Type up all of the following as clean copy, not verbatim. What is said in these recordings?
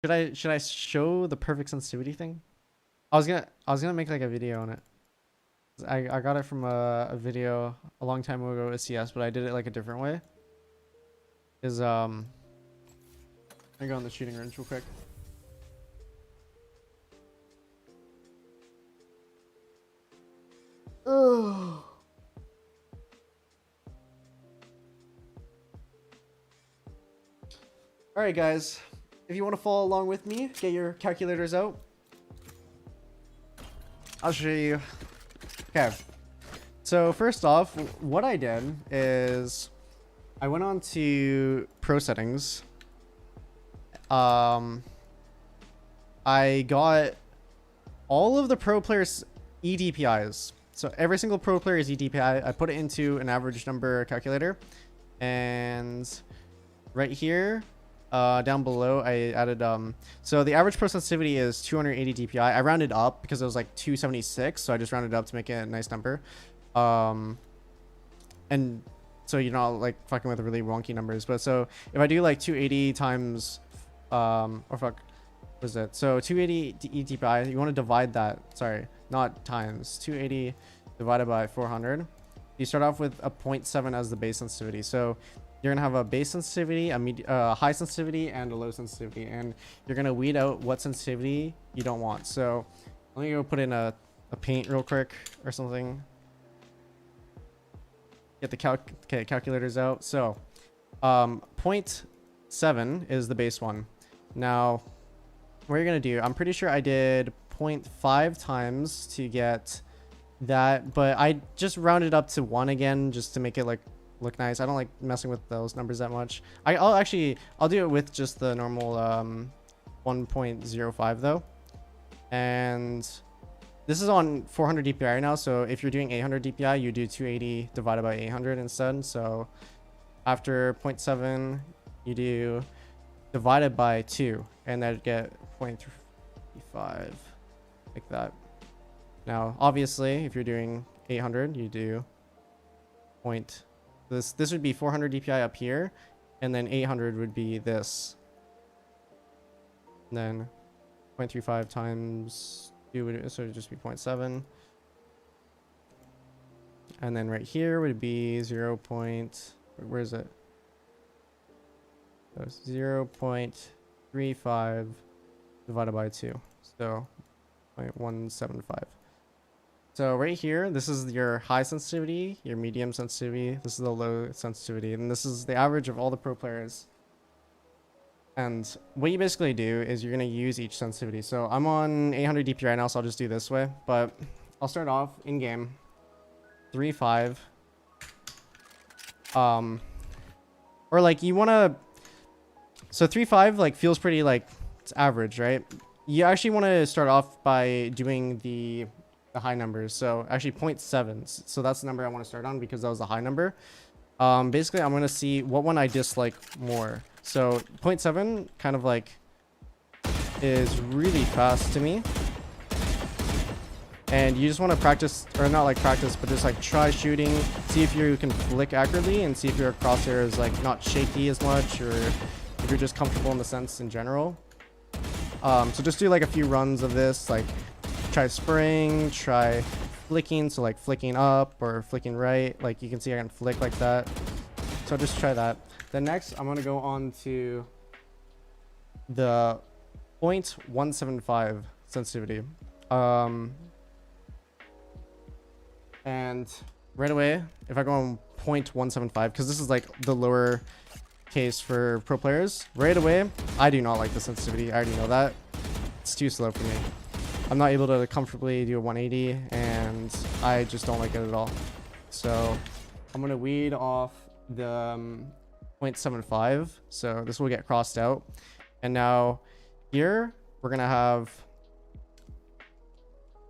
Should I show the perfect sensitivity thing? I was gonna make like a video on it. I got it from a video a long time ago at CS, but I did it like a different way. I go on the shooting range real quick. Oh. All right, guys. If you want to follow along with me, get your calculators out. I'll show you. Okay. So first off, what I did is I went on to pro settings. I got all of the pro players' EDPIs. So every single pro player's EDPI, I put it into an average number calculator. And right here, down below, I added, so the average pro sensitivity is 280 DPI. I rounded up because it was like 276. So I just rounded up to make it a nice number. And so you're not like fucking with really wonky numbers. But so if I do like 280 times, or fuck, what is it? So 280 EDPI, you want to divide that, sorry, not times, 280 divided by 400. You start off with a 0.7 as the base sensitivity. So you're gonna have a base sensitivity, a high sensitivity, and a low sensitivity, and you're gonna weed out what sensitivity you don't want. So let me go put in a paint real quick or something. Get the calculators out. So 0.7 is the base one. Now what you're gonna do, I'm pretty sure I did 0.5 times to get that, but I just rounded up to 1 again just to make it like look nice. I don't like messing with those numbers that much. I'll do it with just the normal 1.05 though. And this is on 400 DPI right now, so if you're doing 800 DPI, you do 280 divided by 800 instead. So after 0.7, you do divided by 2, and that'd get 0.35, like that. Now, obviously, if you're doing 800, you do this would be 400 DPI up here, and then 800 would be this. And then 0.35 times 2 would, so it would just be 0.7. And then right here would be 0. Where is it? So 0.35 divided by 2. So 0.175. So right here, this is your high sensitivity, your medium sensitivity. This is the low sensitivity, and this is the average of all the pro players. And what you basically do is you're going to use each sensitivity. So I'm on 800 DP right now, so I'll just do this way. But I'll start off in game 3.5. Or like you want to. So 3.5 like feels pretty like it's average, right? You actually want to start off by doing the high numbers. So actually 0.7. So that's the number I want to start on because that was the high number. Basically, I'm going to see what one I dislike more. So 0.7 kind of like is really fast to me. And you just want to practice, or not like practice, but just like try shooting, see if you can flick accurately and see if your crosshair is like not shaky as much, or if you're just comfortable in the sense in general. So just do like a few runs of this, like try spraying, try flicking, so like flicking up or flicking right. Like you can see I can flick like that. So just try that. Then next I'm gonna go on to the 0.175 sensitivity. And right away, if I go on 0.175, because this is like the lower case for pro players, right away, I do not like the sensitivity. I already know that. It's too slow for me. I'm not able to comfortably do a 180, and I just don't like it at all. So I'm going to weed off the 0.75. So this will get crossed out. And now here, we're going to have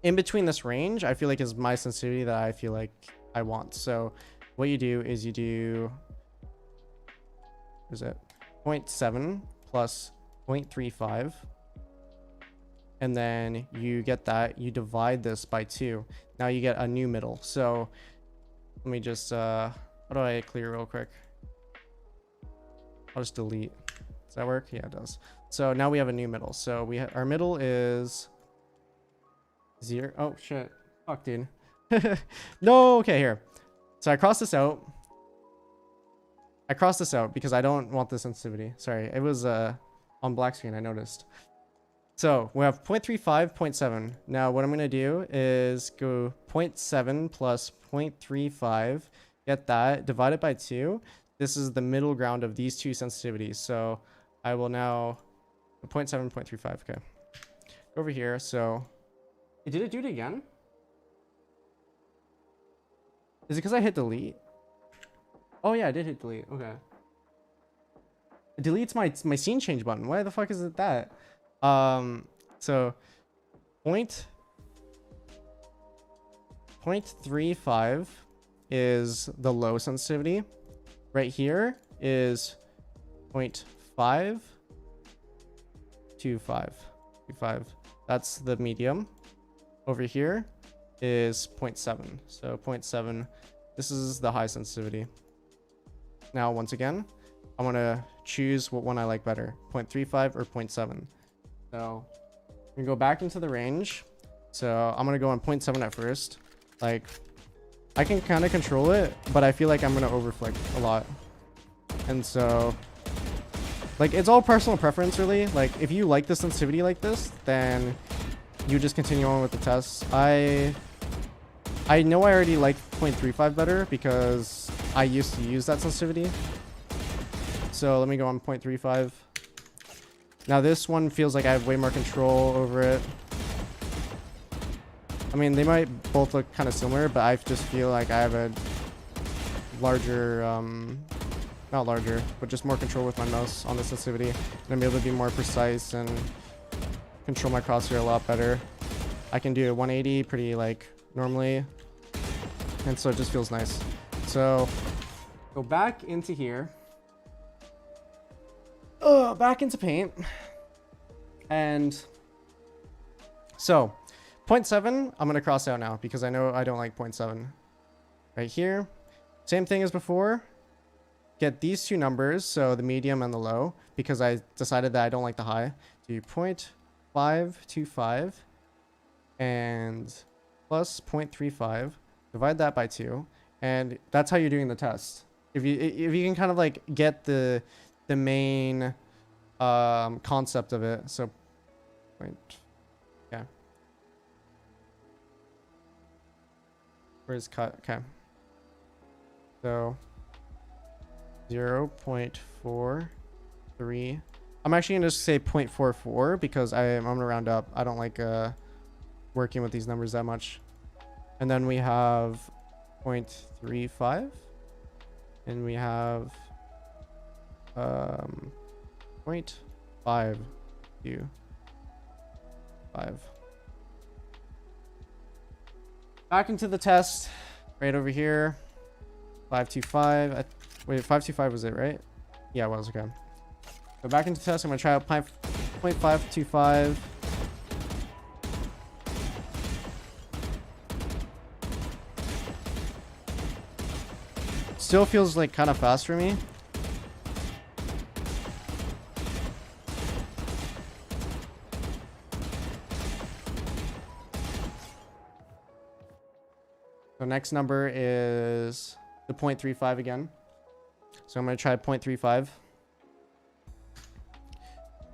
in between this range, I feel like is my sensitivity that I feel like I want. So what you do is you do, what is it? 0.7 plus 0.35. And then you get that, you divide this by 2. Now you get a new middle. So let me just, how do I clear real quick? I'll just delete. that work? Yeah, it does. So now we have a new middle. So our middle is 0. Oh shit. Fuck, dude. No. Okay, here. So I crossed this out. I crossed this out because I don't want the sensitivity. Sorry, it was on black screen, I noticed. So we have 0.35, 0.7. Now what I'm going to do is go 0.7 plus 0.35, get that, divide it by 2. This is the middle ground of these two sensitivities. So I will now 0.7, 0.35. Okay. Go over here. So did it do it again? Is it because I hit delete? Oh yeah, I did hit delete. Okay. It deletes my scene change button. Why the fuck is it that? So 0.35 is the low sensitivity. Right here is 0.525. That's the medium. Over here is 0.7. So 0.7. This is the high sensitivity. Now, once again, I want to choose what one I like better, 0.35 or 0.7. So I'm gonna go back into the range. So I'm gonna go on 0.7 at first. Like, I can kind of control it, but I feel like I'm gonna overflick a lot. And so, like, it's all personal preference, really. Like, if you like the sensitivity like this, then you just continue on with the tests. I know I already like 0.35 better because I used to use that sensitivity. So let me go on 0.35. Now this one feels like I have way more control over it. I mean, they might both look kind of similar, but I just feel like I have a larger, not larger, but just more control with my mouse on the sensitivity. And I'm able to be more precise and control my crosshair a lot better. I can do a 180 pretty like normally. And so it just feels nice. So go back into here. Back into paint. And so 0.7, I'm going to cross out now because I know I don't like 0.7. Right here. Same thing as before. Get these two numbers, so the medium and the low, because I decided that I don't like the high. Do 0.525 and plus 0.35. Divide that by 2. And that's how you're doing the test. If you can kind of like get the main concept of it. So yeah. Where's cut? Okay. So 0.43. I'm actually gonna just say 0.44 because I'm gonna round up. I don't like working with these numbers that much. And then we have 0.35, and we have 0.525. Back into the test, right over here. 525. Wait, 525 was it, right? Yeah, it was. Okay. So back into test. I'm gonna try out 0.525. Still feels like kind of fast for me. So next number is the 0.35 again. So I'm going to try 0.35.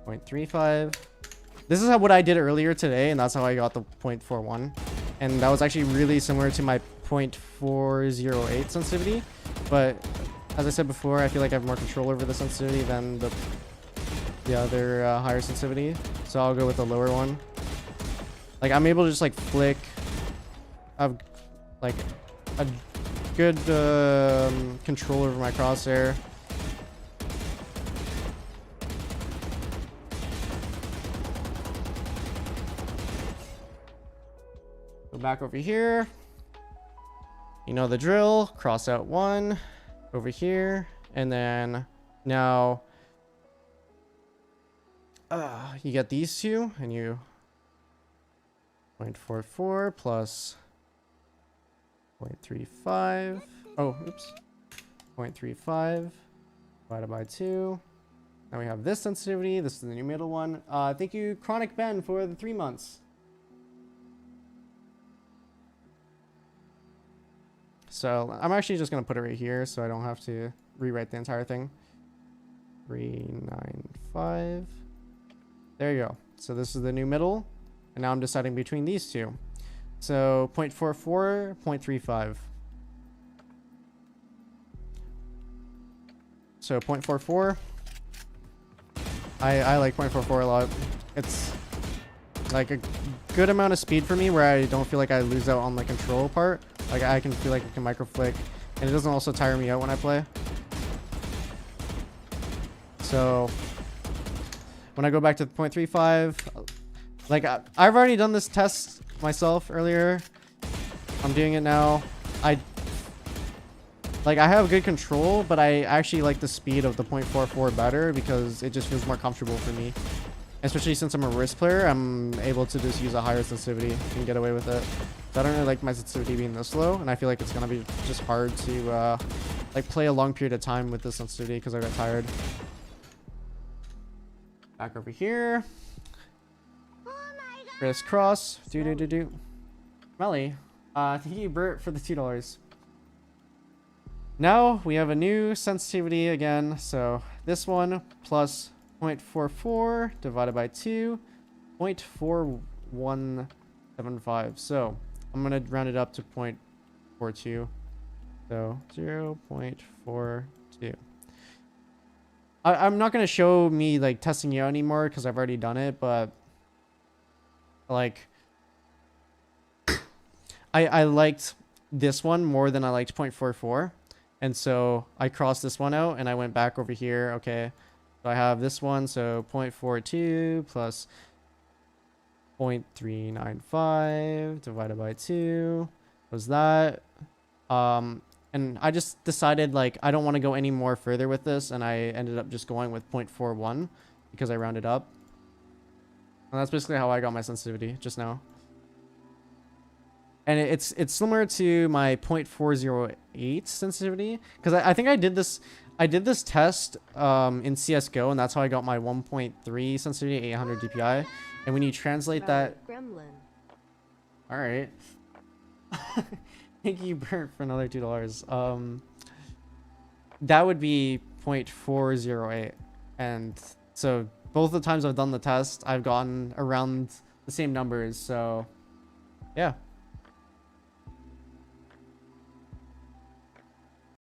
0.35. This is what I did earlier today, and that's how I got the 0.41. And that was actually really similar to my 0.408 sensitivity. But as I said before, I feel like I have more control over the sensitivity than the other higher sensitivity. So I'll go with the lower one. Like, I'm able to just like flick. I've like a good control over my crosshair. Go back over here. You know the drill. Cross out one over here, and then now you get these two, and you 0.44 plus 0.35. Oh, oops. 0.35 divided by 2. Now we have this sensitivity. This is the new middle one. Thank you, Chronic Ben, for the 3 months. So I'm actually just going to put it right here so I don't have to rewrite the entire thing. 395. There you go. So this is the new middle. And now I'm deciding between these two. So 0.44, 0.35. So 0.44. I like 0.44 a lot. It's like a good amount of speed for me where I don't feel like I lose out on the control part. Like I can feel like I can micro flick, and it doesn't also tire me out when I play. So when I go back to 0.35, like I've already done this test myself earlier. I'm doing it now. I have good control, but I actually like the speed of the 0.44 better because it just feels more comfortable for me. Especially since I'm a wrist player, I'm able to just use a higher sensitivity and get away with it. So I don't really like my sensitivity being this low, and I feel like it's gonna be just hard to like play a long period of time with this sensitivity because I got tired. Back over here. Crisscross. Do. Melly. Thank you, Bert, for the $2. Now we have a new sensitivity again. So this one plus 0.44 divided by 2, 0.4175. So I'm gonna round it up to 0.42. So 0.42. I'm not gonna show me like testing it out anymore because I've already done it, but like I liked this one more than I liked 0.44, and so I crossed this one out and I went back over here. Okay, so I have this one, so 0.42 plus 0.395 divided by 2 was that. And I just decided like I don't want to go any more further with this, and I ended up just going with 0.41 because I rounded up. And that's basically how I got my sensitivity just now. And it's similar to my 0.408 sensitivity because I think I did this test in CS:GO, and that's how I got my 1.3 sensitivity, 800 DPI. And when you translate that, all right. Thank you, Bert, for another $2. That would be 0.408, and so both the times I've done the test, I've gotten around the same numbers. So, yeah.